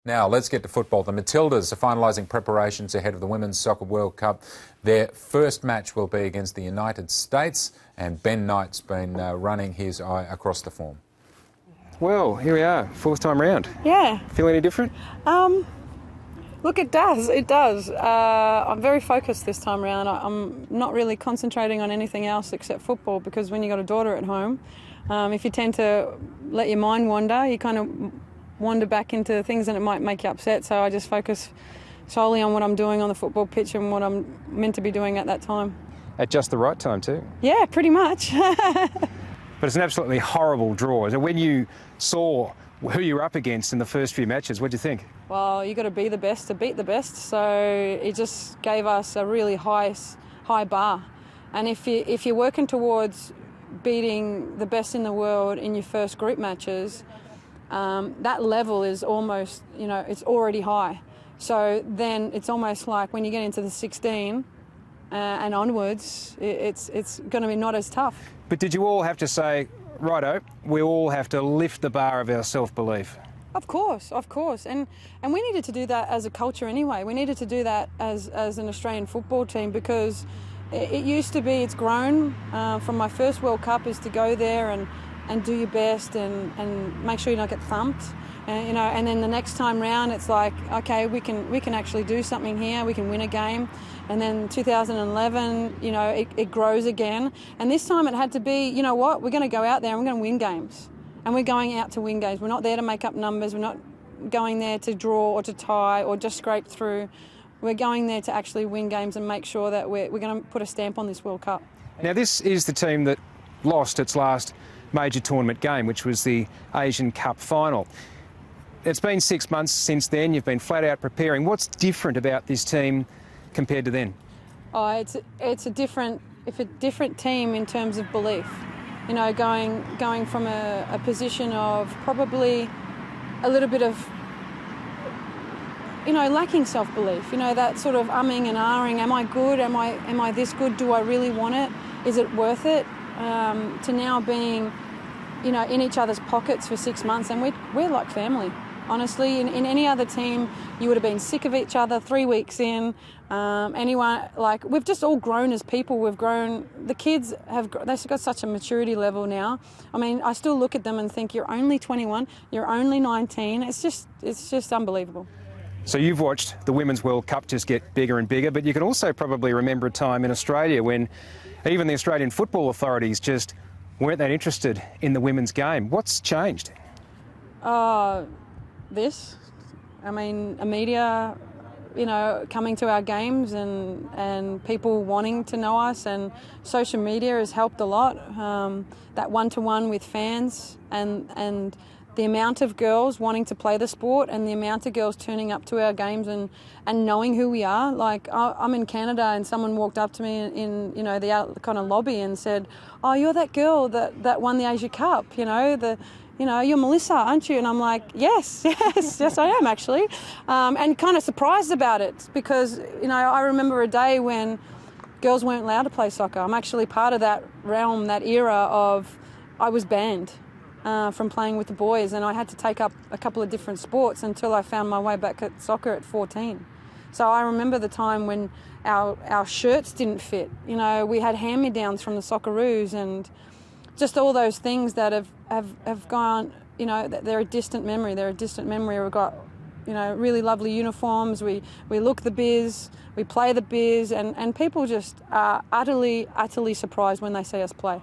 Now, let's get to football. The Matildas are finalising preparations ahead of the Women's Soccer World Cup. Their first match will be against the United States, and Ben Knight's been running his eye across the form. Well, here we are, fourth time round. Yeah. Feel any different? Look, it does. It does. I'm very focused this time around. I'm not really concentrating on anything else except football, because when you've got a daughter at home, if you tend to let your mind wander, you kind of wander back into things and it might make you upset. So I just focus solely on what I'm doing on the football pitch and what I'm meant to be doing at that time. At just the right time too? Yeah, pretty much. But it's an absolutely horrible draw. So when you saw who you were up against in the first few matches, what did you think? Well, you've got to be the best to beat the best. So it just gave us a really high bar. And if you're working towards beating the best in the world in your first group matches, that level is almost, it's already high. So then it's almost like when you get into the 16 and onwards, it's going to be not as tough. But did you all have to say, righto, we all have to lift the bar of our self-belief? Of course. And we needed to do that as a culture anyway. We needed to do that as an Australian football team, because it used to be, it's grown from my first World Cup, is to go there and do your best and make sure you don't get thumped. And then the next time round, it's like, okay, we can actually do something here. We can win a game. And then 2011, it grows again. And this time it had to be, you know what, we're going to go out there and we're going to win games. And we're going out to win games. We're not there to make up numbers. We're not going there to draw or to tie or just scrape through. We're going there to actually win games and make sure that we're going to put a stamp on this World Cup. Now, this is the team that lost its last major tournament game, which was the Asian Cup final. It's been 6 months since then. You've been flat out preparing. What's different about this team compared to then? Oh, it's a different team in terms of belief. Going from a position of probably a little bit of, lacking self-belief. That sort of umming and ahhing. Am I good? Am I this good? Do I really want it? Is it worth it? To now being, in each other's pockets for 6 months, and we're like family. Honestly, in any other team, you would have been sick of each other 3 weeks in. We've just all grown as people. We've grown. The kids they've got such a maturity level now. I mean, I still look at them and think, you're only 21, you're only 19. It's just unbelievable. So you've watched the Women's World Cup just get bigger and bigger, but you can also probably remember a time in Australia when even the Australian football authorities just weren't that interested in the women's game. What's changed? This. I mean, media, coming to our games and people wanting to know us, and social media has helped a lot. That one-to-one with fans and the amount of girls wanting to play the sport and the amount of girls turning up to our games and knowing who we are. Like, I'm in Canada and someone walked up to me in the out kind of lobby and said, "Oh, you're that girl that won the Asia Cup, you're Melissa, aren't you?" And I'm like, yes, I am actually. And kind of surprised about it, because, I remember a day when girls weren't allowed to play soccer. I'm actually part of that realm, that era of, I was banned from playing with the boys, and I had to take up a couple of different sports until I found my way back at soccer at 14. So I remember the time when our shirts didn't fit. We had hand-me-downs from the Socceroos, and just all those things that have gone, they're a distant memory. We've got, really lovely uniforms. We look the biz, we play the biz, and people just are utterly surprised when they see us play.